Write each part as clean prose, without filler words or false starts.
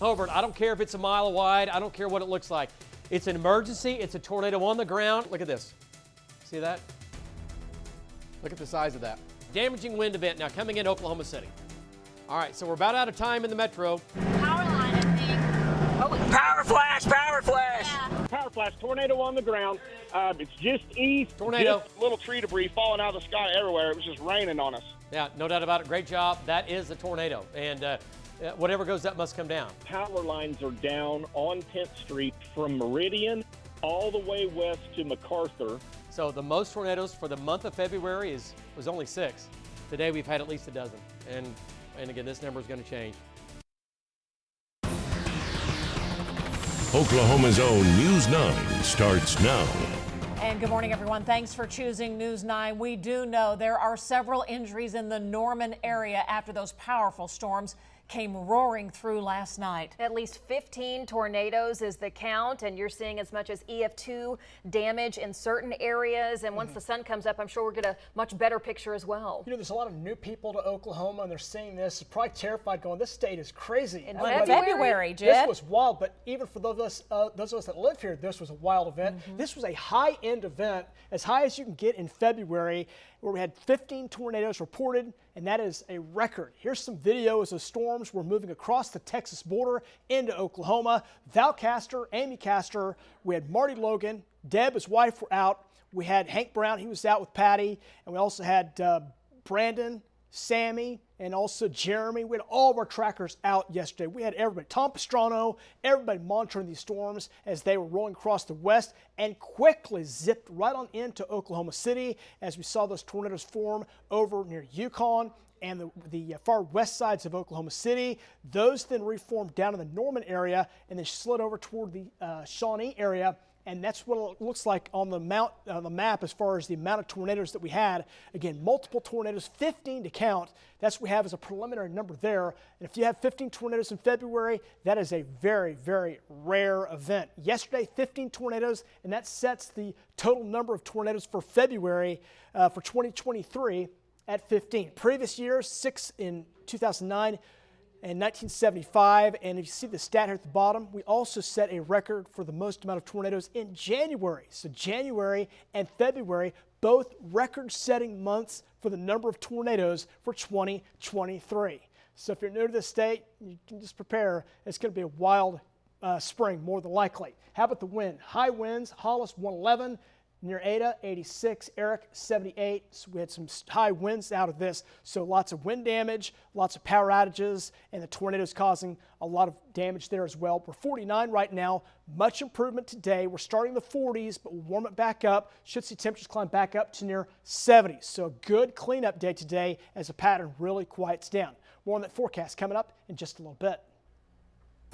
Hobart, I don't care if it's a mile wide. I don't care what it looks like. It's an emergency. It's a tornado on the ground. Look at this. See that? Look at the size of that. Damaging wind event now coming in Oklahoma City. All right, so we're about out of time in the metro. Power line, I think. Oh, Power flash, power flash. yeah. Power flash, tornado on the ground. It's just east. Tornado. Just little tree debris falling out of the sky everywhere. It was just raining on us. Yeah, no doubt about it. Great job. That is a tornado. And whatever goes up must come down. Power lines are down on 10th Street from Meridian all the way west to MacArthur. So the most tornadoes for the month of February was only 6. Today we've had at least a dozen. And again, this number is going to change. Oklahoma's own News 9 starts now. And good morning, everyone. Thanks for choosing News 9. We do know there are several injuries in the Norman area after those powerful storms came roaring through last night. At least 15 tornadoes is the count, and you're seeing as much as EF2 damage in certain areas. And once the sun comes up, I'm sure we'll get a much better picture as well. You know, there's a lot of new people to Oklahoma, and they're seeing this, probably terrified, going, "This state is crazy." In February, This Jed. was wild, but even for those of us that live here, this was a wild event. This was a high-end event, as high as you can get in February, where we had 15 tornadoes reported, and that is a record. Here's some video as the storms were moving across the Texas border into Oklahoma. Val Castor, Amy Castor, we had Marty Logan, Deb, his wife, were out. We had Hank Brown, he was out with Patty, and we also had Brandon, Sammy, and also Jeremy. We had all of our trackers out yesterday. We had everybody, Tom Pastrano, everybody monitoring these storms as they were rolling across the west and quickly zipped right on into Oklahoma City as we saw those tornadoes form over near Yukon and the far west sides of Oklahoma City. Those then reformed down in the Norman area and then slid over toward the Shawnee area. And that's what it looks like on the map as far as the amount of tornadoes that we had. Again, multiple tornadoes, 15 to count. That's what we have as a preliminary number there. And if you have 15 tornadoes in February, that is a very, very rare event. Yesterday, 15 tornadoes, and that sets the total number of tornadoes for February for 2023 at 15. Previous years, 6 in 2009. And 1975, and if you see the stat here at the bottom, we also set a record for the most amount of tornadoes in January. So January and February, both record-setting months for the number of tornadoes for 2023. So if you're new to the state, you can just prepare. It's going to be a wild spring, more than likely. How about the wind? High winds, Hollis 111. Near Ada, 86, Eric, 78. So we had some high winds out of this. So lots of wind damage, lots of power outages, and the tornadoes causing a lot of damage there as well. We're 49 right now. Much improvement today. We're starting the 40s, but we'll warm it back up. Should see temperatures climb back up to near 70s. So a good cleanup day today as the pattern really quiets down. More on that forecast coming up in just a little bit.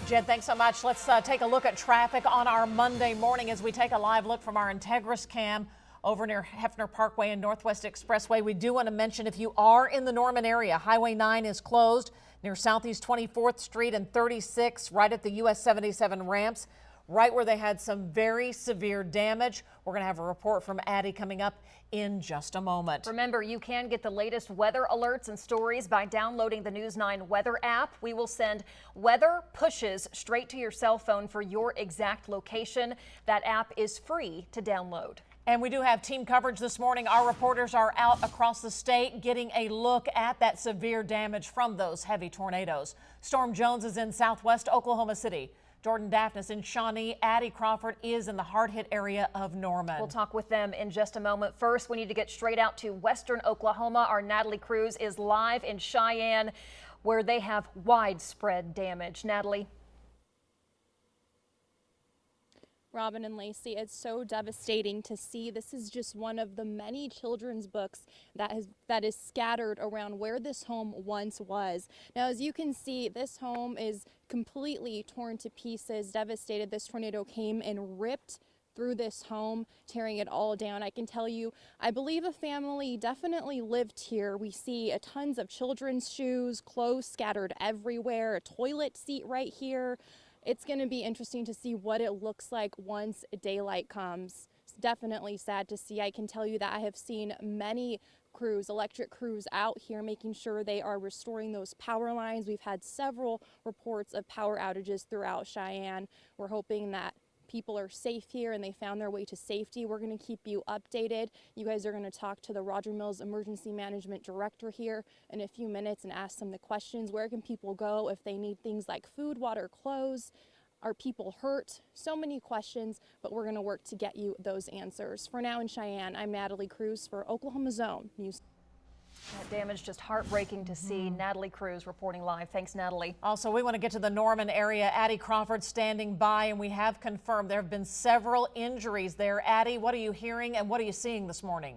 Jed, thanks so much. Let's take a look at traffic on our Monday morning as we take a live look from our Integris cam over near Hefner Parkway and Northwest Expressway. We do want to mention if you are in the Norman area, Highway 9 is closed near Southeast 24th Street and 36, right at the US 77 ramps, right where they had some very severe damage. We're going to have a report from Addie coming up in just a moment. Remember, you can get the latest weather alerts and stories by downloading the News 9 weather app. We will send weather pushes straight to your cell phone for your exact location. That app is free to download. And we do have team coverage this morning. Our reporters are out across the state getting a look at that severe damage from those heavy tornadoes. Storm Jones is in southwest Oklahoma City. Jordan Daphnis in Shawnee. Addie Crawford is in the hard-hit area of Norman. We'll talk with them in just a moment. First, we need to get straight out to western Oklahoma. Our Natalie Cruz is live in Cheyenne, where they have widespread damage. Natalie. Robin and Lacey, it's so devastating to see. This is just one of the many children's books that is scattered around where this home once was. Now, as you can see, this home is completely torn to pieces, devastated. This tornado came and ripped through this home, tearing it all down. I can tell you, I believe a family definitely lived here. We see tons of children's shoes, clothes scattered everywhere, a toilet seat right here. It's going to be interesting to see what it looks like once daylight comes. It's definitely sad to see. I can tell you that I have seen many crews, electric crews out here making sure they are restoring those power lines. We've had several reports of power outages throughout Cheyenne. We're hoping that people are safe here and they found their way to safety. We're going to keep you updated. You guys are going to talk to the Roger Mills Emergency Management Director here in a few minutes and ask them the questions. Where can people go if they need things like food, water, clothes? Are people hurt? So many questions, but we're going to work to get you those answers. For now in Cheyenne, I'm Natalie Cruz for Oklahoma Zone News. That damage just heartbreaking to see. Natalie Cruz reporting live. Thanks, Natalie. Also, we want to get to the Norman area. Addie Crawford standing by, and we have confirmed there have been several injuries there. Addie, what are you hearing and what are you seeing this morning?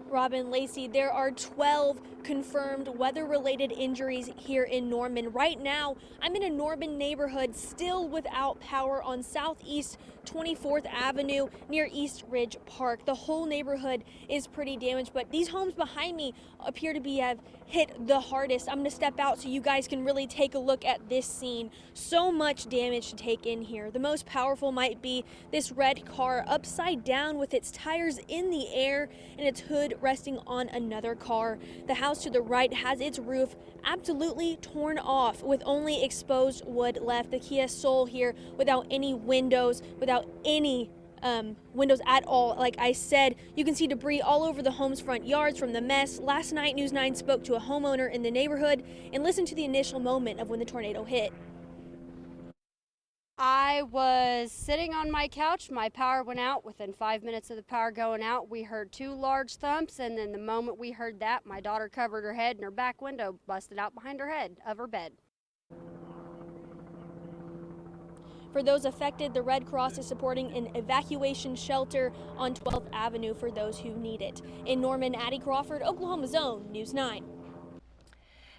Robin, Lacey, there are 12 confirmed weather-related injuries here in Norman. Right now, I'm in a Norman neighborhood still without power on Southeast 24th Avenue near East Ridge Park. The whole neighborhood is pretty damaged, but these homes behind me appear to have hit the hardest. I'm going to step out so you guys can really take a look at this scene. So much damage to take in here. The most powerful might be this red car upside down with its tires in the air and its hood resting on another car. The house to the right has its roof absolutely torn off with only exposed wood left. The Kia Soul here without any windows, without any windows at all. Like I said, you can see debris all over the home's front yards from the mess. Last night, News 9 spoke to a homeowner in the neighborhood and listened to the initial moment of when the tornado hit. I was sitting on my couch. My power went out. Within 5 minutes of the power going out, we heard 2 large thumps, and then the moment we heard that, my daughter covered her head and her back window busted out behind her head of her bed. For those affected, the Red Cross is supporting an evacuation shelter on 12th Avenue for those who need it. In Norman, Addie Crawford, Oklahoma Zone, News 9.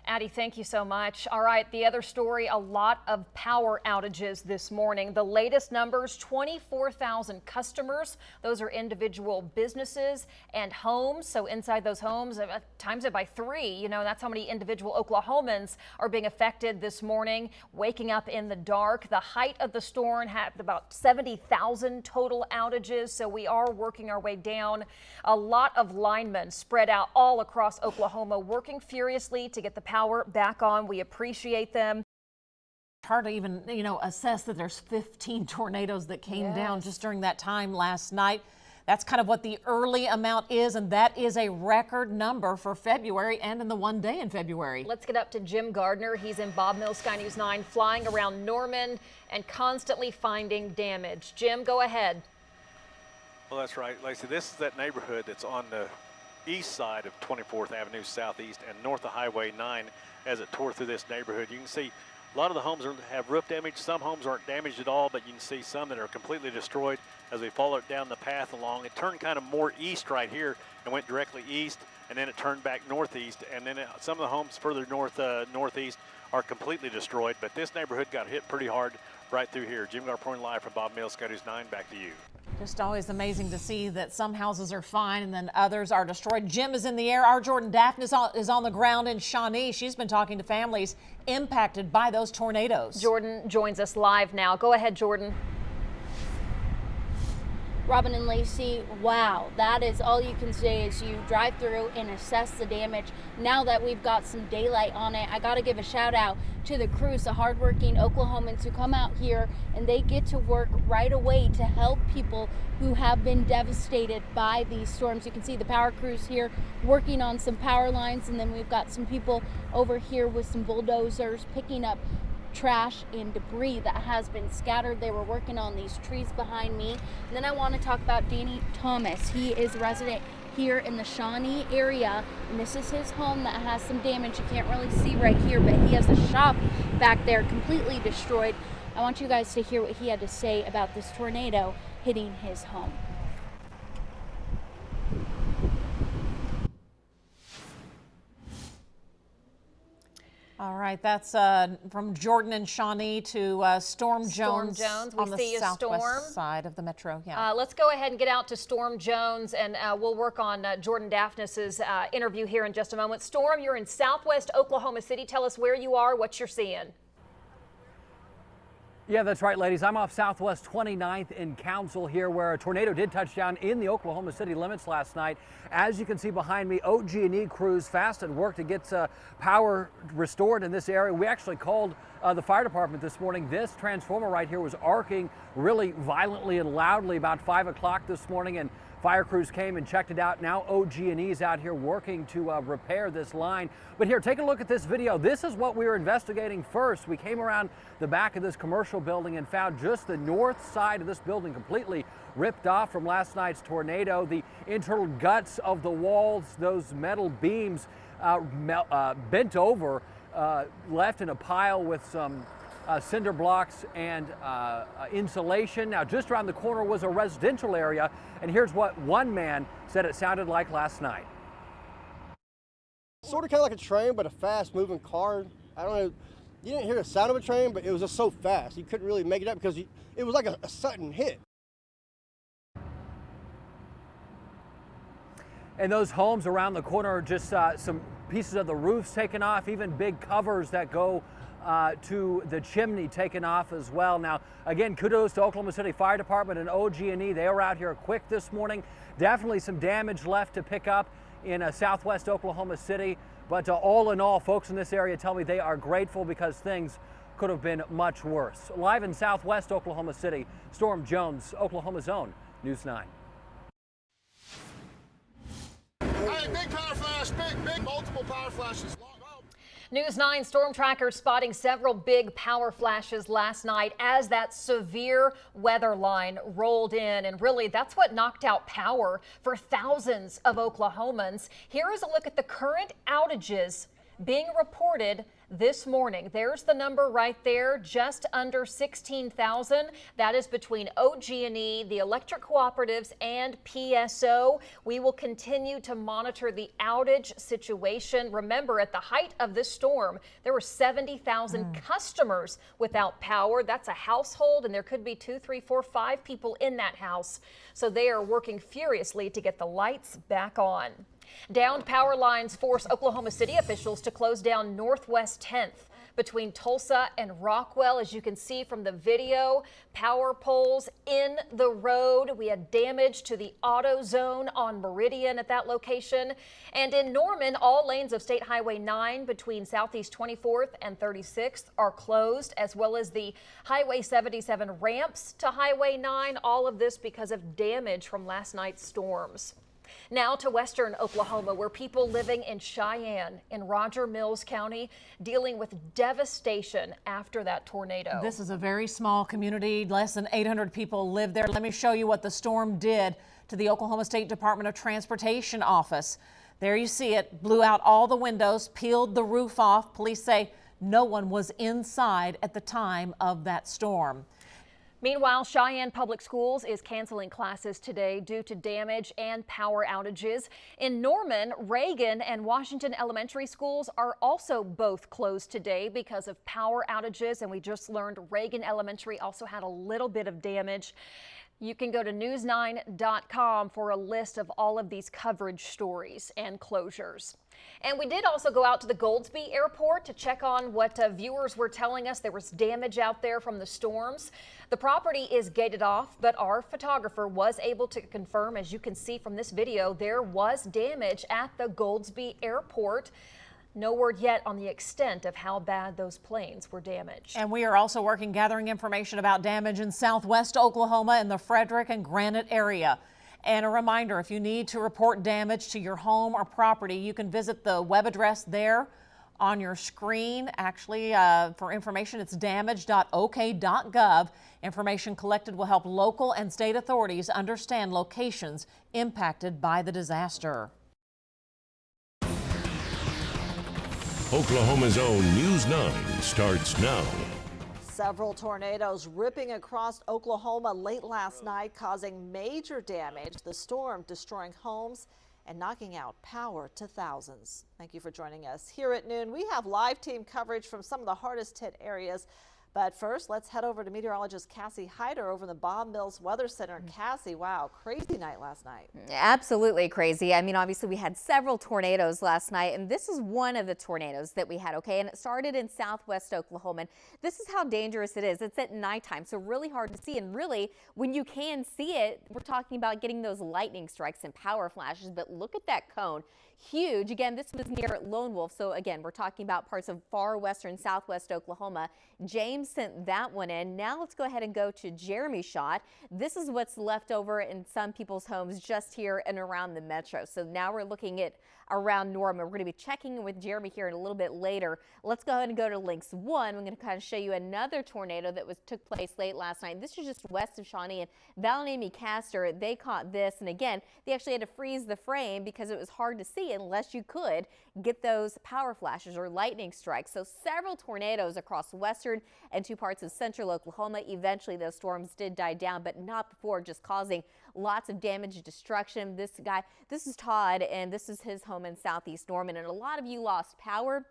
Addie, thank you so much. All right, the other story, a lot of power outages this morning. The latest numbers, 24,000 customers. Those are individual businesses and homes. So inside those homes, times it by 3. You know, that's how many individual Oklahomans are being affected this morning, waking up in the dark. The height of the storm had about 70,000 total outages. So we are working our way down. A lot of linemen spread out all across Oklahoma, working furiously to get the power back on. We appreciate them. It's hard to even, assess that there's 15 tornadoes that came down just during that time last night. That's kind of what the early amount is, and that is a record number for February and in the one day in February. Let's get up to Jim Gardner. He's in Bob Mills Sky News 9, flying around Norman and constantly finding damage. Jim, go ahead. Well, that's right, Lacey. This is that neighborhood that's on the east side of 24th Avenue Southeast and north of Highway 9 as it tore through this neighborhood. You can see a lot of the homes have roof damage. Some homes aren't damaged at all, but you can see some that are completely destroyed as we follow it down the path along. It turned kind of more east right here and went directly east, and then it turned back northeast, and then some of the homes further northeast are completely destroyed, but this neighborhood got hit pretty hard right through here. Jim Gardner reporting live from Bob Mills Sky News 9. Back to you. Just always amazing to see that some houses are fine and then others are destroyed. Jim is in the air. Our Jordan Daphne is on the ground in Shawnee. She's been talking to families impacted by those tornadoes. Jordan joins us live now. Go ahead, Jordan. Robin and Lacey, wow, that is all you can say as you drive through and assess the damage. Now that we've got some daylight on it, I got to give a shout out to the crews, the hardworking Oklahomans who come out here and they get to work right away to help people who have been devastated by these storms. You can see the power crews here working on some power lines, and then we've got some people over here with some bulldozers picking up trash and debris that has been scattered. They were working on these trees behind me. And then I want to talk about Danny Thomas. He is a resident here in the Shawnee area, and this is his home that has some damage. You can't really see right here, but he has a shop back there completely destroyed. I want you guys to hear what he had to say about this tornado hitting his home. All right, that's from Jordan and Shawnee to Storm Jones on the southwest side of the metro. Yeah. Let's go ahead and get out to Storm Jones, and we'll work on Jordan Daphnis's interview here in just a moment. Storm, you're in southwest Oklahoma City. Tell us where you are, what you're seeing. Yeah, that's right, ladies. I'm off Southwest 29th in Council here, where a tornado did touch down in the Oklahoma City limits last night. As you can see behind me, OG&E crews fast at work to get power restored in this area. We actually called the fire department this morning. This transformer right here was arcing really violently and loudly about 5 o'clock this morning, and fire crews came and checked it out. Now OG&E is out here working to repair this line. But here, take a look at this video. This is what we were investigating first. We came around the back of this commercial building and found just the north side of this building completely ripped off from last night's tornado. The internal guts of the walls, those metal beams bent over, left in a pile with some cinder blocks and insulation. Now, just around the corner was a residential area, and here's what one man said it sounded like last night. Sort of kind of like a train, but a fast-moving car. I don't know. You didn't hear the sound of a train, but it was just so fast. You couldn't really make it up because it was like a sudden hit. And those homes around the corner are just some pieces of the roofs taken off, even big covers that go to the chimney taken off as well. Now, again, kudos to Oklahoma City Fire Department and OG&E. They were out here quick this morning. Definitely some damage left to pick up in southwest Oklahoma City. But all in all, folks in this area tell me they are grateful because things could have been much worse. Live in southwest Oklahoma City, Storm Jones, Oklahoma's own News 9. Hey, big power flash, big multiple power flashes. News 9 storm trackers spotting several big power flashes last night as that severe weather line rolled in. And really, that's what knocked out power for thousands of Oklahomans. Here is a look at the current outages being reported this morning. There's the number right there, just under 16,000. That is between OG&E, the electric cooperatives, and PSO. We will continue to monitor the outage situation. Remember, at the height of this storm, there were 70,000 customers without power. That's a household, and there could be 2, 3, 4, 5 people in that house. So they are working furiously to get the lights back on. Downed power lines force Oklahoma City officials to close down Northwest 10th between Tulsa and Rockwell. As you can see from the video, power poles in the road. We had damage to the auto zone on Meridian at that location. And in Norman, all lanes of State Highway 9 between Southeast 24th and 36th are closed, as well as the Highway 77 ramps to Highway 9. All of this because of damage from last night's storms. Now to western Oklahoma, where people living in Cheyenne in Roger Mills County dealing with devastation after that tornado. This is a very small community. Less than 800 people live there. Let me show you what the storm did to the Oklahoma State Department of Transportation office. There you see it. Blew out all the windows, peeled the roof off. Police say no one was inside at the time of that storm. Meanwhile, Cheyenne Public Schools is canceling classes today due to damage and power outages. In Norman, Reagan and Washington Elementary Schools are also both closed today because of power outages, and we just learned Reagan Elementary also had a little bit of damage. You can go to news9.com for a list of all of these coverage stories and closures. And we did also go out to the Goldsby Airport to check on what viewers were telling us. There was damage out there from the storms. The property is gated off, but our photographer was able to confirm, as you can see from this video, there was damage at the Goldsby Airport. No word yet on the extent of how bad those planes were damaged. And we are also gathering information about damage in southwest Oklahoma in the Frederick and Granite area. And a reminder, if you need to report damage to your home or property, you can visit the web address there on your screen. Actually, for information, it's damage.ok.gov. Information collected will help local and state authorities understand locations impacted by the disaster. Oklahoma's own News 9 starts now. Several tornadoes ripping across Oklahoma late last night, causing major damage. The storm destroying homes and knocking out power to thousands. Thank you for joining us. Here at noon, we have live team coverage from some of the hardest hit areas. But first, let's head over to meteorologist Cassie Hyder over in the Bob Mills Weather Center. Cassie, wow, crazy night last night. Absolutely crazy. I mean, obviously we had several tornadoes last night, and this is one of the tornadoes that we had, okay? And it started in southwest Oklahoma. And this is how dangerous it is. It's at nighttime, so really hard to see. And really, when you can see it, we're talking about getting those lightning strikes and power flashes. But look at that cone. Huge. Again, this was near Lone Wolf. So again, we're talking about parts of far western southwest Oklahoma. James sent that one in. Now let's go ahead and go to Jeremy's shot. This is what's left over in some people's homes just here and around the metro. So now we're looking at around Norman. We're going to be checking in with Jeremy here in a little bit later. Let's go ahead and go to links 1. I'm going to kind of show you another tornado that took place late last night. This is just west of Shawnee, and Val and Amy Castor, they caught this. And again, they actually had to freeze the frame because it was hard to see unless you could get those power flashes or lightning strikes. So several tornadoes across western and 2 parts of central Oklahoma. Eventually those storms did die down, but not before just causing lots of damage and destruction. This is Todd, and this is his home in southeast Norman, and a lot of you lost power.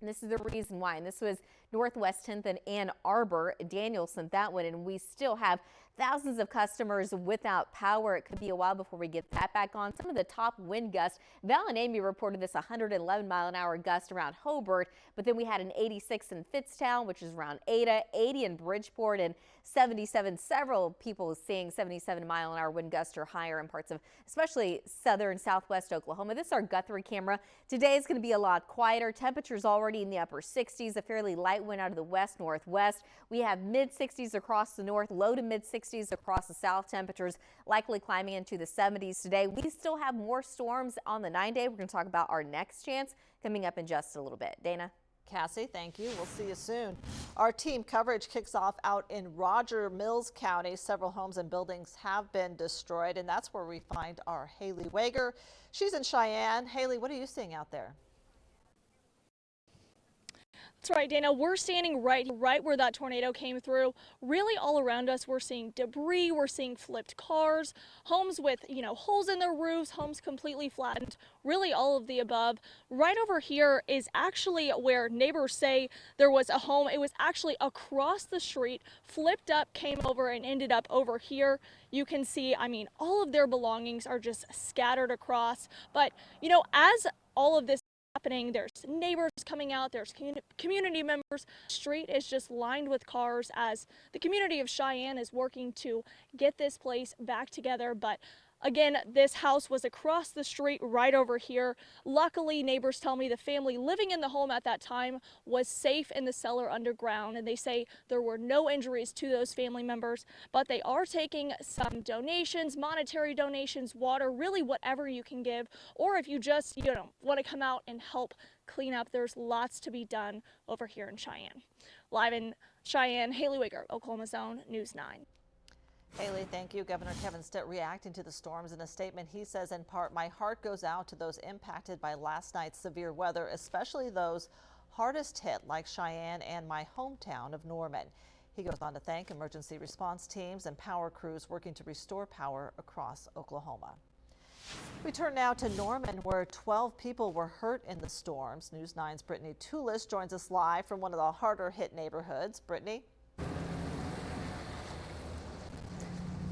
And this is the reason why. And this was Northwest 10th and Ann Arbor. Daniel sent that one, and we still have thousands of customers without power. It could be a while before we get that back on. Some of the top wind gusts, Val and Amy reported this 111-mile-an-hour gust around Hobart, but then we had an 86 in Fitztown, which is around Ada, 80 in Bridgeport, and 77. Several people seeing 77-mile-an-hour wind gusts or higher in parts of especially southern southwest Oklahoma. This is our Guthrie camera. Today is going to be a lot quieter. Temperatures already in the upper 60s, a fairly light wind out of the west-northwest. We have mid-60s across the north, low to mid-60s across the south. Temperatures likely climbing into the 70s today. We still have more storms on the 9-day. We're going to talk about our next chance coming up in just a little bit. Dana? Cassie, thank you. We'll see you soon. Our team coverage kicks off out in Roger Mills County. Several homes and buildings have been destroyed, and that's where we find our Haley Wager. She's in Cheyenne. Haley, what are you seeing out there? That's right, Dana. We're standing right where that tornado came through. Really all around us, we're seeing debris, we're seeing flipped cars, homes with, holes in their roofs, homes completely flattened, really all of the above. Right over here is actually where neighbors say there was a home. It was actually across the street, flipped up, came over, and ended up over here. You can see, all of their belongings are just scattered across. But, as all of this happening, there's neighbors coming out, there's community members. The street is just lined with cars as the community of Cheyenne is working to get this place back together. But again, this house was across the street right over here. Luckily, neighbors tell me the family living in the home at that time was safe in the cellar underground, and they say there were no injuries to those family members, but they are taking some donations, monetary donations, water, really whatever you can give, or if you just, want to come out and help clean up, there's lots to be done over here in Cheyenne. Live in Cheyenne, Haley Wager, Oklahoma Zone, News 9. Haley, thank you. Governor Kevin Stitt reacting to the storms. In a statement, he says, in part, my heart goes out to those impacted by last night's severe weather, especially those hardest hit like Cheyenne and my hometown of Norman. He goes on to thank emergency response teams and power crews working to restore power across Oklahoma. We turn now to Norman, where 12 people were hurt in the storms. News 9's Brittany Toulis joins us live from one of the harder hit neighborhoods. Brittany?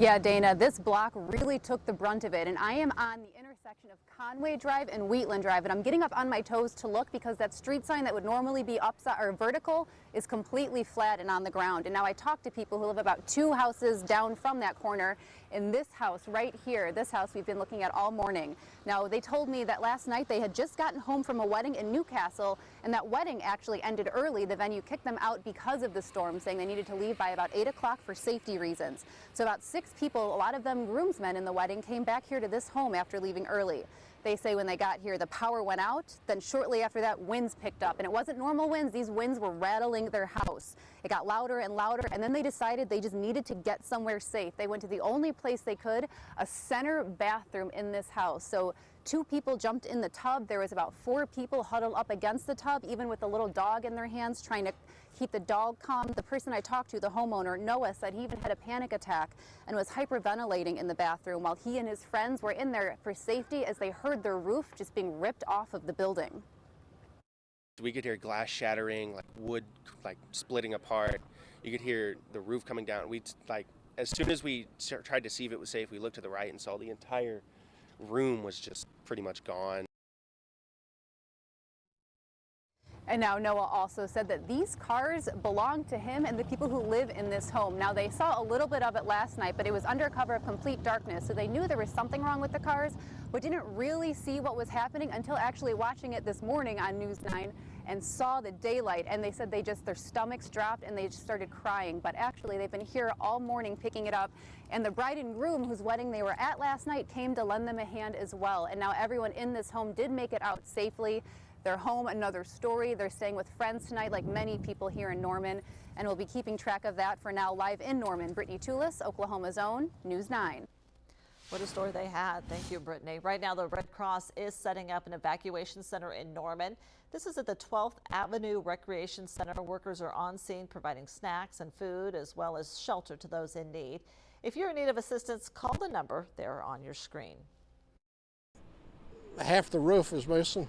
Yeah, Dana, this block really took the brunt of it, and I am on the intersection of Conway Drive and Wheatland Drive, and I'm getting up on my toes to look because that street sign that would normally be upside or vertical is completely flat and on the ground. And now I talked to people who live about 2 houses down from that corner. In this house right here, this house we've been looking at all morning. Now, they told me that last night they had just gotten home from a wedding in Newcastle, and that wedding actually ended early. The venue kicked them out because of the storm, saying they needed to leave by about 8 o'clock for safety reasons. So about 6 people, a lot of them groomsmen in the wedding, came back here to this home after leaving early. They say when they got here, the power went out. Then shortly after that, winds picked up. And it wasn't normal winds. These winds were rattling their house. It got louder and louder. And then they decided they just needed to get somewhere safe. They went to the only place they could, a center bathroom in this house. So 2 people jumped in the tub. There was about 4 people huddled up against the tub, even with a little dog in their hands, trying to keep the dog calm. The person I talked to, the homeowner, Noah, said he even had a panic attack and was hyperventilating in the bathroom while he and his friends were in there for safety as they heard their roof just being ripped off of the building. We could hear glass shattering, like wood like splitting apart. You could hear the roof coming down. We like as soon as we tried to see if it was safe, we looked to the right and saw the entire room was just pretty much gone. And now Noah also said that these cars belong to him and the people who live in this home. Now they saw a little bit of it last night, but it was under cover of complete darkness. So they knew there was something wrong with the cars, but didn't really see what was happening until actually watching it this morning on News 9 and saw the daylight. And they said their stomachs dropped and they just started crying. But actually they've been here all morning picking it up. And the bride and groom whose wedding they were at last night came to lend them a hand as well. And now everyone in this home did make it out safely. Their home, another story. They're staying with friends tonight, like many people here in Norman, and we'll be keeping track of that. For now, live in Norman, Brittany Toulis, Oklahoma's own News 9. What a story they had. Thank you, Brittany. Right now, the Red Cross is setting up an evacuation center in Norman. This is at the 12th Avenue Recreation Center. Workers are on scene providing snacks and food as well as shelter to those in need. If you're in need of assistance, call the number there on your screen. Half the roof is missing.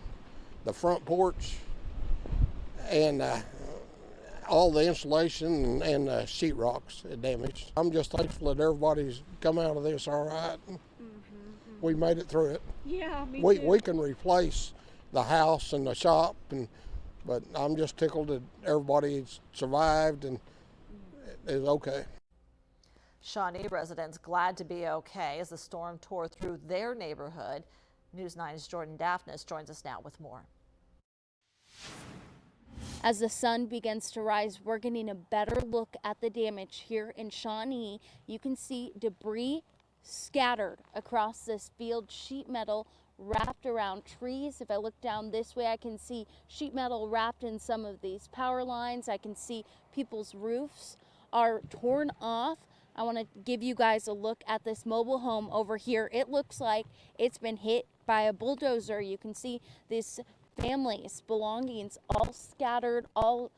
The front porch and all the insulation and sheetrocks are damaged. I'm just thankful that everybody's come out of this all right. We made it through it. Yeah, me too. We can replace the house and the shop, but I'm just tickled that everybody's survived and is okay. Shawnee residents glad to be okay as the storm tore through their neighborhood. News 9's Jordan Daphnis joins us now with more. As the sun begins to rise, we're getting a better look at the damage here in Shawnee. You can see debris scattered across this field, sheet metal wrapped around trees. If I look down this way, I can see sheet metal wrapped in some of these power lines. I can see people's roofs are torn off. I want to give you guys a look at this mobile home over here. It looks like it's been hit by a bulldozer. You can see this family's belongings all scattered, all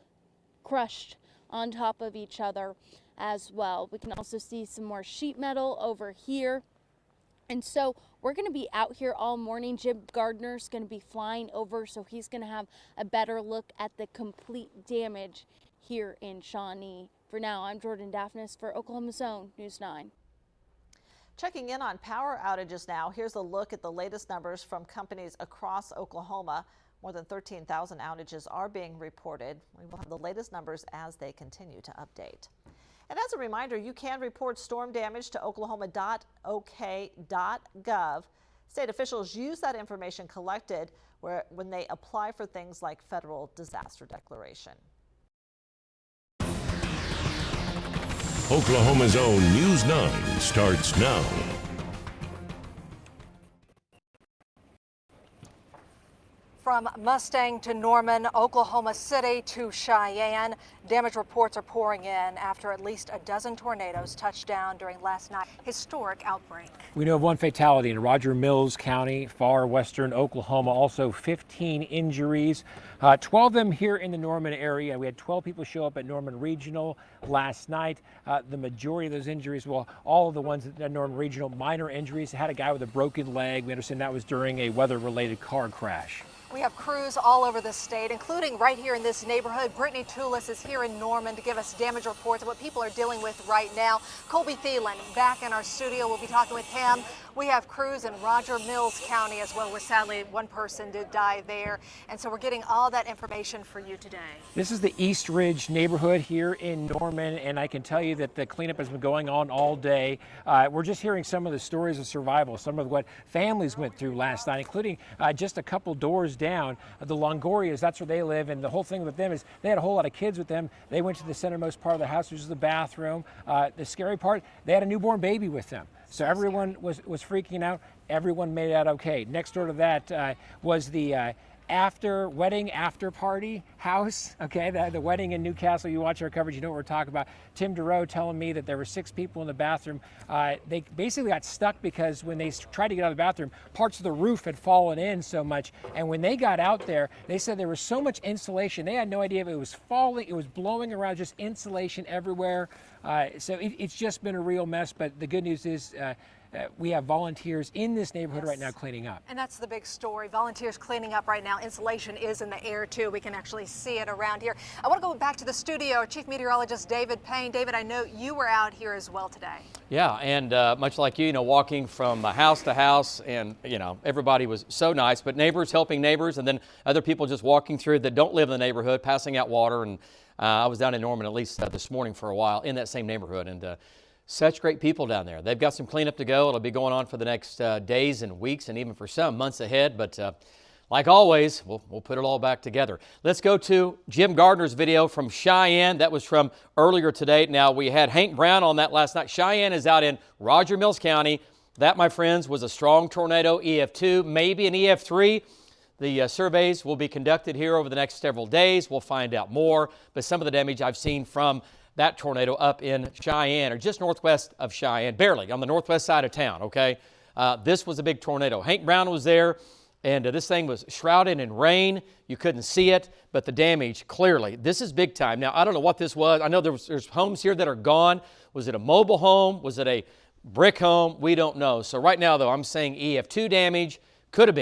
crushed on top of each other as well. We can also see some more sheet metal over here. And so we're going to be out here all morning. Jim Gardner's going to be flying over, so he's going to have a better look at the complete damage here in Shawnee. For now, I'm Jordan Daphnis for Oklahoma's Own News 9. Checking in on power outages now, here's a look at the latest numbers from companies across Oklahoma. More than 13,000 outages are being reported. We will have the latest numbers as they continue to update. And as a reminder, you can report storm damage to oklahoma.ok.gov. State officials use that information collected when they apply for things like federal disaster declaration. Oklahoma's Own News 9 starts now. From Mustang to Norman, Oklahoma City to Cheyenne, damage reports are pouring in after at least a dozen tornadoes touched down during last night's historic outbreak. We know of one fatality in Roger Mills County, far western Oklahoma. Also 15 injuries, 12 of them here in the Norman area. We had 12 people show up at Norman Regional last night. The majority of those injuries, well, all of the ones at Norman Regional, minor injuries. Had a guy with a broken leg. We understand that was during a weather-related car crash. We have crews all over the state, including right here in this neighborhood. Brittany Toulis is here in Norman to give us damage reports of what people are dealing with right now. Colby Thielen back in our studio. We'll be talking with him. We have crews in Roger Mills County as well, where sadly one person did die there. And so we're getting all that information for you today. This is the East Ridge neighborhood here in Norman, and I can tell you that the cleanup has been going on all day. We're just hearing some of the stories of survival, some of what families went through last night, including just a couple doors down. The Longorias, that's where they live, and the whole thing with them is they had a whole lot of kids with them. They went to the centermost part of the house, which is the bathroom. The scary part, they had a newborn baby with them. So everyone was freaking out. Everyone made it out okay. Next door to that was the wedding after party house. Okay, the wedding in Newcastle. You watch our coverage, you know what we're talking about. Tim DeRoe telling me that there were 6 people in the bathroom. They basically got stuck because when they tried to get out of the bathroom, parts of the roof had fallen in so much. And when they got out there, they said there was so much insulation. They had no idea if it was falling, it was blowing around, just insulation everywhere. So it's just been a real mess. But the good news is we have volunteers in this neighborhood right now cleaning up. And that's the big story. Volunteers cleaning up right now. Insulation is in the air too. We can actually see it around here. I want to go back to the studio. Chief Meteorologist David Payne. David, I know you were out here as well today. Yeah, and much like you, walking from house to house, and everybody was so nice, but neighbors helping neighbors, and then other people just walking through that don't live in the neighborhood, passing out water. And I was down in Norman at least this morning for a while in that same neighborhood, and such great people down there. They've got some cleanup to go. It'll be going on for the next days and weeks, and even for some months ahead. But like always, we'll put it all back together. Let's go to Jim Gardner's video from Cheyenne. That was from earlier today. Now, we had Hank Brown on that last night. Cheyenne is out in Roger Mills County. That, my friends, was a strong tornado, EF2, maybe an EF3. The surveys will be conducted here over the next several days. We'll find out more. But some of the damage I've seen from that tornado up in Cheyenne, or just northwest of Cheyenne, barely on the northwest side of town, okay? This was a big tornado. Hank Brown was there, and this thing was shrouded in rain. You couldn't see it, but the damage, clearly, this is big time. Now, I don't know what this was. I know there's homes here that are gone. Was it a mobile home? Was it a brick home? We don't know. So right now, though, I'm saying EF2 damage. Could have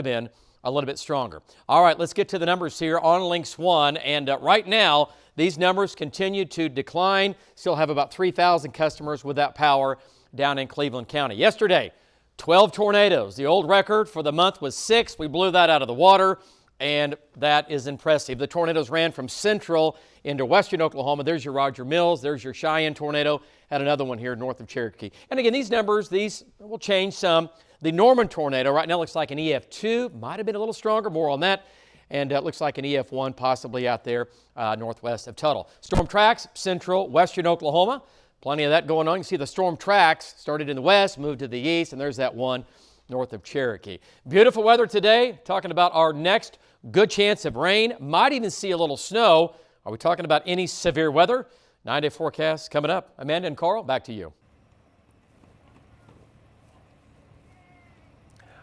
been a little bit stronger. All right, let's get to the numbers here on Lynx 1, and right now, these numbers continue to decline. Still have about 3,000 customers without power down in Cleveland County. Yesterday, 12 tornadoes. The old record for the month was 6. We blew that out of the water, and that is impressive. The tornadoes ran from central into western Oklahoma. There's your Roger Mills. There's your Cheyenne tornado. Had another one here north of Cherokee. And again, these numbers, these will change some. The Norman tornado right now looks like an EF2. Might have been a little stronger. More on that. And it looks like an EF1 possibly out there northwest of Tuttle. Storm tracks, central, western Oklahoma. Plenty of that going on. You can see the storm tracks started in the west, moved to the east, and there's that one north of Cherokee. Beautiful weather today. Talking about our next good chance of rain. Might even see a little snow. Are we talking about any severe weather? 9-day forecast coming up. Amanda and Carl, back to you.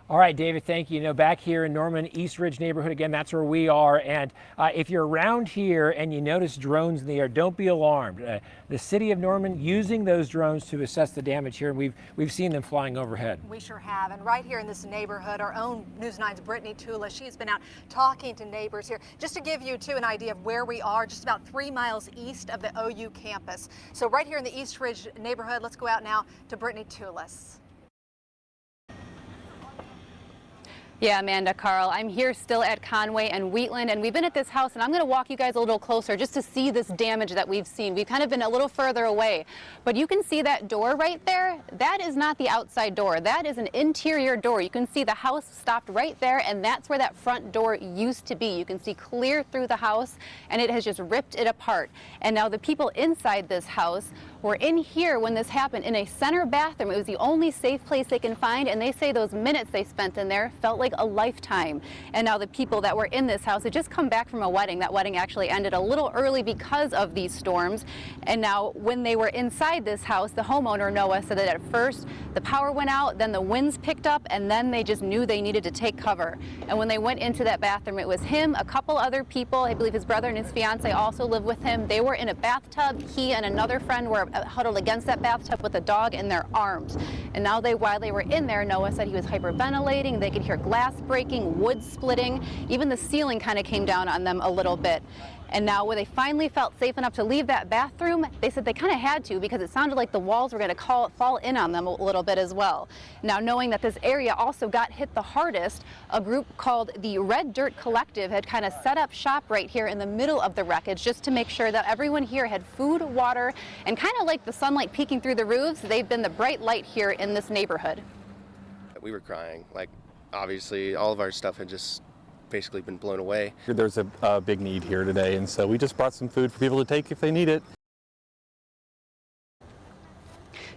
All right, David, thank you. Back here in Norman, East Ridge neighborhood, again, that's where we are. And if you're around here and you notice drones in the air, don't be alarmed. The city of Norman using those drones to assess the damage here, and we've seen them flying overhead. We sure have. And right here in this neighborhood, our own News 9's Brittany Tula, she's been out talking to neighbors here. Just to give you, too, an idea of where we are, just about 3 miles east of the OU campus. So right here in the East Ridge neighborhood, let's go out now to Brittany Tulis. Yeah, Amanda, Carl, I'm here still at Conway and Wheatland, and we've been at this house, and I'm going to walk you guys a little closer just to see this damage that we've seen. We've kind of been a little further away, but you can see that door right there. That is not the outside door. That is an interior door. You can see the house stopped right there, and that's where that front door used to be. You can see clear through the house, and it has just ripped it apart. And now the people inside this house were in here when this happened in a center bathroom. It was the only safe place they can find, and they say those minutes they spent in there felt like a lifetime. And now the people that were in this house had just come back from a wedding. That wedding actually ended a little early because of these storms. And now when they were inside this house, the homeowner, Noah, said that at first the power went out, then the winds picked up, and then they just knew they needed to take cover. And when they went into that bathroom, it was him, a couple other people. I believe his brother and his fiance also live with him. They were in a bathtub. He and another friend were huddled against that bathtub with a dog in their arms. And now while they were in there, Noah said he was hyperventilating. They could hear glass breaking, wood splitting. Even the ceiling kind of came down on them a little bit. And now when they finally felt safe enough to leave that bathroom, they said they kind of had to because it sounded like the walls were going to fall in on them a little bit as well. Now, knowing that this area also got hit the hardest, a group called the Red Dirt Collective had kind of set up shop right here in the middle of the wreckage just to make sure that everyone here had food, water, and kind of like the sunlight peeking through the roofs, they've been the bright light here in this neighborhood. We were crying. Like, obviously, all of our stuff had just basically been blown away. There's a big need here today, and so we just brought some food for people to take if they need it.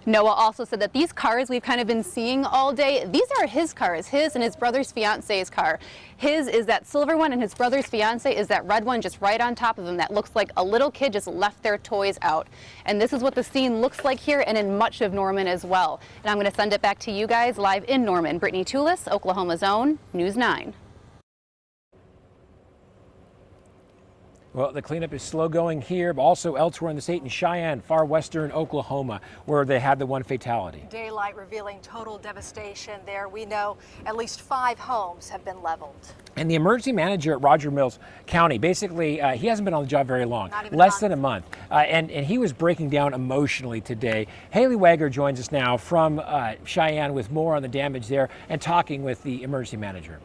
Noah also said that these cars we've kind of been seeing all day, these are his cars, his and his brother's fiance's car. His is that silver one and his brother's fiance is that red one just right on top of him that looks like a little kid just left their toys out. And this is what the scene looks like here and in much of Norman as well. And I'm going to send it back to you guys live in Norman. Brittany Tulis, Oklahoma's Own, News 9. Well, the cleanup is slow going here, but also elsewhere in the state in Cheyenne, far western Oklahoma, where they had the one fatality. Daylight revealing total devastation there. We know at least 5 homes have been leveled. And the emergency manager at Roger Mills County, basically, he hasn't been on the job very long, less than a month. And he was breaking down emotionally today. Haley Wager joins us now from Cheyenne with more on the damage there and talking with the emergency manager.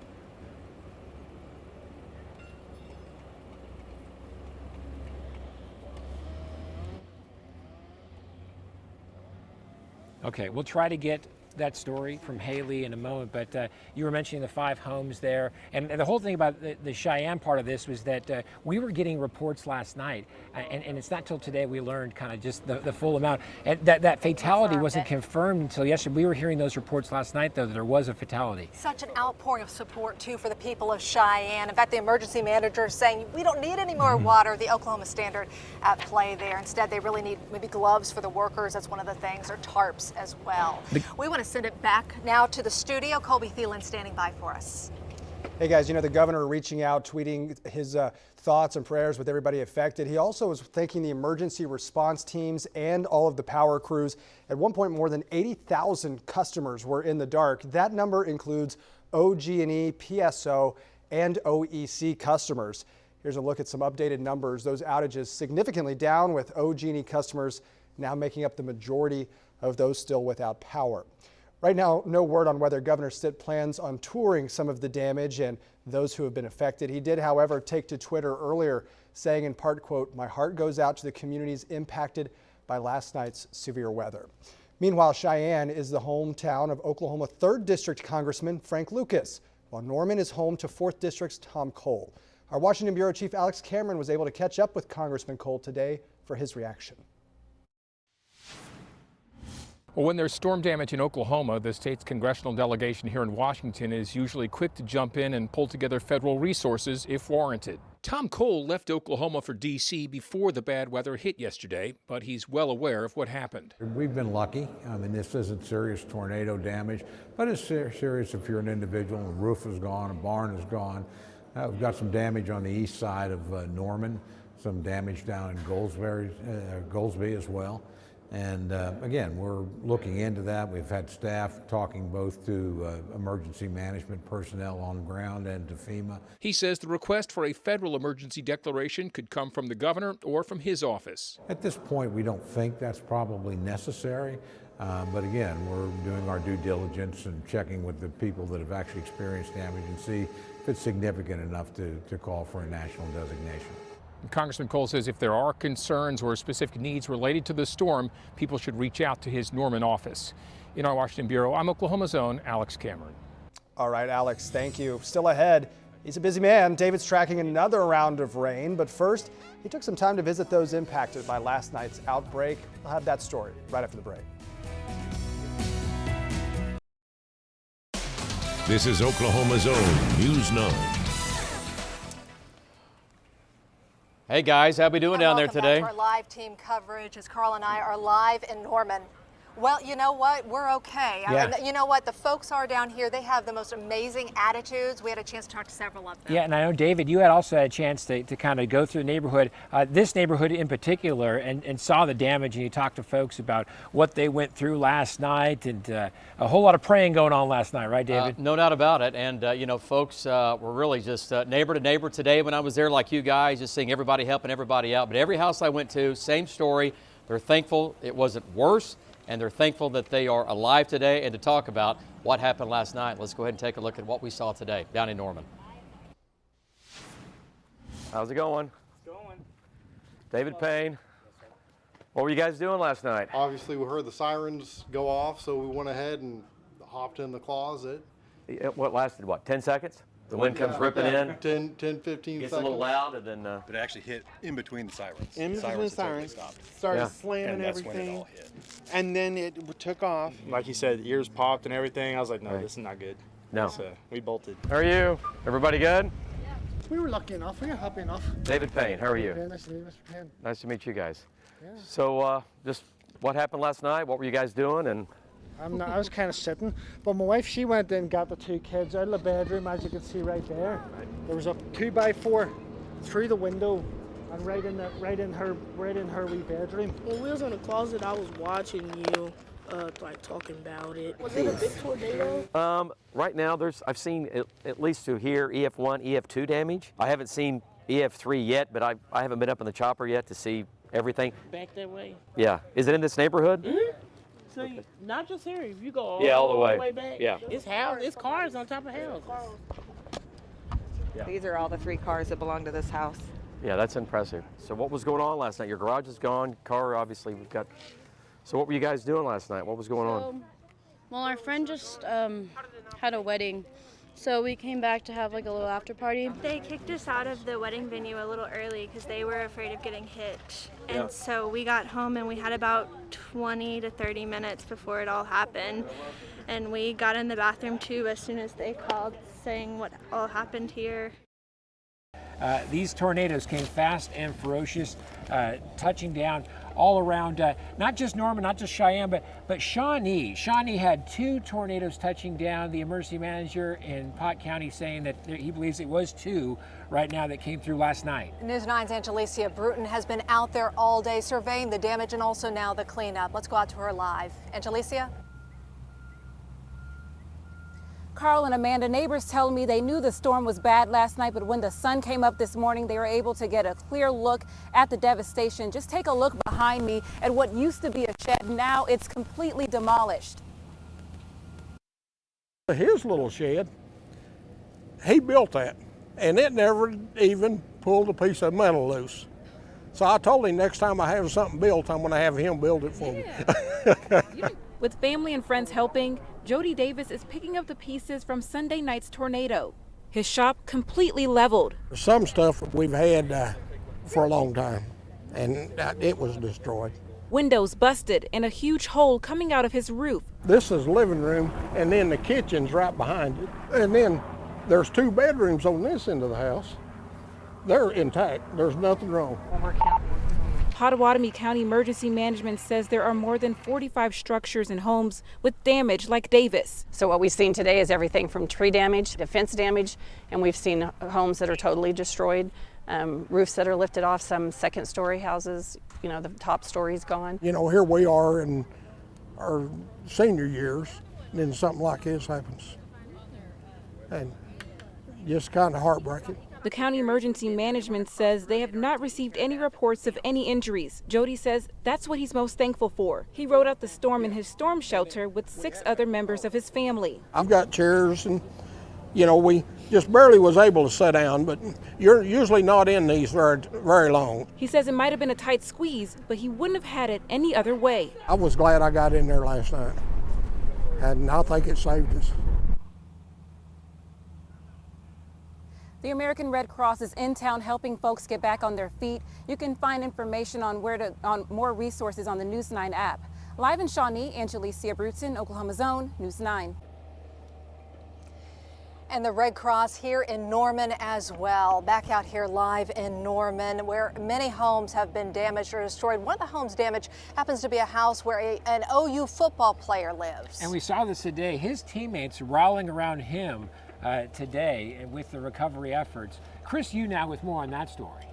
Okay, we'll try to get that story from Haley in a moment, but you were mentioning the 5 homes there, and the whole thing about the Cheyenne part of this was that we were getting reports last night, and it's not till today we learned kind of just the full amount, and that fatality wasn't confirmed until yesterday. We were hearing those reports last night, though, that there was a fatality. Such an outpouring of support, too, for the people of Cheyenne. In fact, the emergency manager is saying we don't need any more water, the Oklahoma Standard at play there. Instead, they really need maybe gloves for the workers. That's one of the things, or tarps as well. We want to send it back now to the studio. Colby Thielen standing by for us. Hey guys, you know, the governor reaching out, tweeting his thoughts and prayers with everybody affected. He also was thanking the emergency response teams and all of the power crews. At one point, more than 80,000 customers were in the dark. That number includes OG&E, PSO, and OEC customers. Here's a look at some updated numbers. Those outages significantly down, with OG&E customers now making up the majority of those still without power. Right now, no word on whether Governor Stitt plans on touring some of the damage and those who have been affected. He did, however, take to Twitter earlier, saying in part, quote, "My heart goes out to the communities impacted by last night's severe weather." Meanwhile, Cheyenne is the hometown of Oklahoma 3rd District Congressman Frank Lucas, while Norman is home to 4th District's Tom Cole. Our Washington Bureau Chief Alex Cameron was able to catch up with Congressman Cole today for his reaction. Well, when there's storm damage in Oklahoma, the state's congressional delegation here in Washington is usually quick to jump in and pull together federal resources if warranted. Tom Cole left Oklahoma for D.C. before the bad weather hit yesterday, but he's well aware of what happened. We've been lucky. I mean, this isn't serious tornado damage, but it's serious if you're an individual. A roof is gone, a barn is gone. We've got some damage on the east side of Norman, some damage down in Goldsby as well. And again, we're looking into that. We've had staff talking both to emergency management personnel on the ground and to FEMA. He says the request for a federal emergency declaration could come from the governor or from his office. At this point, we don't think that's probably necessary. But again, we're doing our due diligence and checking with the people that have actually experienced damage and see if it's significant enough to call for a national designation. Congressman Cole says if there are concerns or specific needs related to the storm, people should reach out to his Norman office. In our Washington Bureau, I'm Oklahoma's own Alex Cameron. All right, Alex, thank you. Still ahead, he's a busy man. David's tracking another round of rain, but first, he took some time to visit those impacted by last night's outbreak. I'll have that story right after the break. This is Oklahoma's own News 9. Hey guys, how we doing down there today? Welcome back to our live team coverage as Carl and I are live in Norman. Well, you know what? We're okay. Yeah. You know what? The folks are down here. They have the most amazing attitudes. We had a chance to talk to several of them. Yeah, and I know, David, you had also had a chance to kind of go through the neighborhood, this neighborhood in particular, and saw the damage, and you talked to folks about what they went through last night, and a whole lot of praying going on last night, right, David? No doubt about it. And, you know, folks were really just neighbor to neighbor today when I was there, like you guys, just seeing everybody helping everybody out. But every house I went to, same story. They're thankful it wasn't worse, and they're thankful that they are alive today. And to talk about what happened last night, let's go ahead and take a look at what we saw today down in Norman. How's it going? It's going. David Payne. What were you guys doing last night? Obviously, we heard the sirens go off, so we went ahead and hopped in the closet. What lasted, 10 seconds? The wind comes ripping in. 10, 15 Gets seconds. a little loud, and then... But it actually hit in between the sirens. In between the sirens. Started slamming everything. When it all hit. And then it took off. Like you said, ears popped and everything. I was like, no, this is not good. No. So we bolted. How are you? Everybody good? We were lucky enough. We were happy enough. David Payne, how are you? Yeah, nice to meet you, Mr. Payne. Nice to meet you guys. Yeah. So just what happened last night? What were you guys doing? And I was kind of sitting, but my wife, she went in and got the two kids out of the bedroom, as you can see right there. There was a 2x4 through the window, and right in her wee bedroom. When we was in the closet, I was watching you, like talking about it. Was it a big tornado? Right now, I've seen at least to here EF1, EF2 damage. I haven't seen EF3 yet, but I haven't been up in the chopper yet to see everything. Back that way. Yeah. Is it in this neighborhood? Mm-hmm. So not just here. If you go all the way. back, Yeah. It's cars on top of houses. Yeah. These are all the 3 cars that belong to this house. Yeah, that's impressive. So what was going on last night? Your garage is gone. Car, obviously, we've got. So what were you guys doing last night? What was going on? Well, our friend just had a wedding, so we came back to have like a little after party. They kicked us out of the wedding venue a little early because they were afraid of getting hit. And so we got home and we had about 20 to 30 minutes before it all happened. And we got in the bathroom too as soon as they called saying what all happened here. These tornadoes came fast and ferocious, touching down all around, not just Norman, not just Cheyenne, but Shawnee. Shawnee had 2 tornadoes touching down. The emergency manager in Pot County saying that he believes it was 2 right now that came through last night. News 9's Angelicia Bruton has been out there all day surveying the damage and also now the cleanup. Let's go out to her live. Angelicia? Carl and Amanda, neighbors tell me they knew the storm was bad last night, but when the sun came up this morning, they were able to get a clear look at the devastation. Just take a look behind me at what used to be a shed. Now it's completely demolished. His little shed, he built that, and it never even pulled a piece of metal loose. So I told him next time I have something built, I'm going to have him build it for me. With family and friends helping, Jody Davis is picking up the pieces from Sunday night's tornado. His shop completely leveled. Some stuff we've had for a long time, and it was destroyed. Windows busted and a huge hole coming out of his roof. This is the living room, and then the kitchen's right behind it. And then there's 2 bedrooms on this end of the house. They're intact. There's nothing wrong. Pottawatomie County Emergency Management says there are more than 45 structures and homes with damage like Davis. So what we've seen today is everything from tree damage to fence damage, and we've seen homes that are totally destroyed, roofs that are lifted off, some second-story houses, you know, the top story's gone. You know, here we are in our senior years, and then something like this happens. And just kind of heartbreaking. The county emergency management says they have not received any reports of any injuries. Jody says that's what he's most thankful for. He rode out the storm in his storm shelter with 6 other members of his family. I've got chairs, and you know, we just barely was able to sit down, but you're usually not in these very long. He says it might have been a tight squeeze, but he wouldn't have had it any other way. I was glad I got in there last night, and I think it saved us. The American Red Cross is in town helping folks get back on their feet. You can find information on more resources on the News 9 app. Live in Shawnee, Angelicia Bruton, Oklahoma's Own, News 9. And the Red Cross here in Norman as well. Back out here live in Norman, where many homes have been damaged or destroyed. One of the homes damaged happens to be a house where an OU football player lives. And we saw this today. His teammates rallying around him today and with the recovery efforts. Chris, you now with more on that story.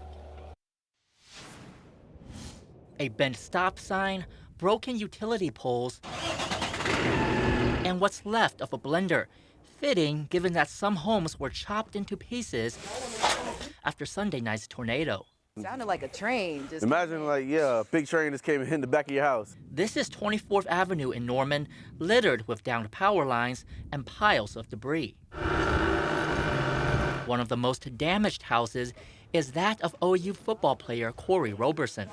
A bent stop sign, broken utility poles, and what's left of a blender. Fitting, given that some homes were chopped into pieces after Sunday night's tornado. Sounded like a train. Imagine a big train just came and hit in the back of your house. This is 24th Avenue in Norman, littered with downed power lines and piles of debris. One of the most damaged houses is that of OU football player Corey Roberson.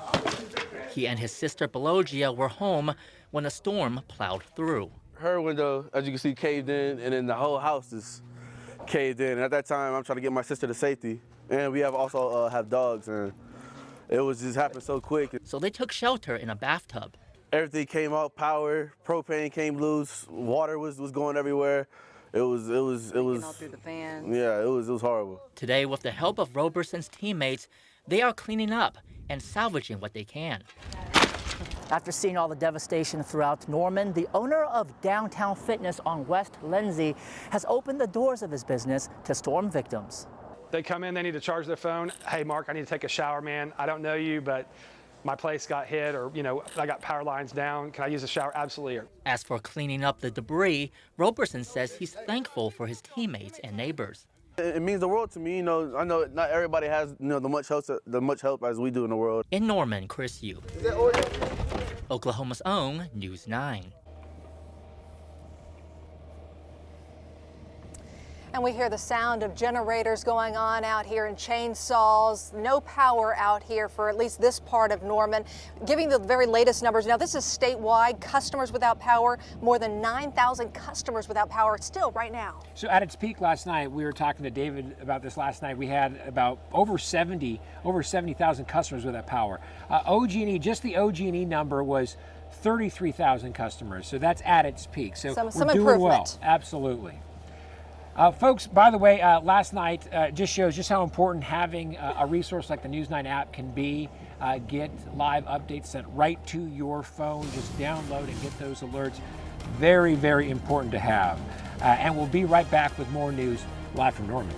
He and his sister Belogia were home when a storm plowed through. Her window, as you can see, caved in, and then the whole house is caved in. And at that time, I'm trying to get my sister to safety. And we also have dogs, and it was just happened so quick. So they took shelter in a bathtub. Everything came out, power, propane came loose, water was going everywhere. It was all through the fan. Yeah, it was horrible. Today, with the help of Roberson's teammates, they are cleaning up and salvaging what they can. After seeing all the devastation throughout Norman, the owner of Downtown Fitness on West Lindsay has opened the doors of his business to storm victims. They come in, they need to charge their phone. Hey, Mark, I need to take a shower, man. I don't know you, but my place got hit, or, I got power lines down. Can I use a shower? Absolutely. As for cleaning up the debris, Roberson says he's thankful for his teammates and neighbors. It means the world to me. I know not everybody has the much help as we do in the world. In Norman, Chris Yu, Oklahoma's own News 9. And we hear the sound of generators going on out here and chainsaws. No power out here for at least this part of Norman. Giving the very latest numbers. Now, this is statewide. Customers without power. More than 9,000 customers without power still right now. So at its peak last night, we were talking to David about this last night. We had about over 70,000 customers without power. OG&E, just the OG&E number was 33,000 customers. So that's at its peak. So some we're doing well. Absolutely. Folks, by the way, last night just shows just how important having a resource like the News 9 app can be. Get live updates sent right to your phone. Just download and get those alerts. Very, very important to have. And we'll be right back with more news live from Norman.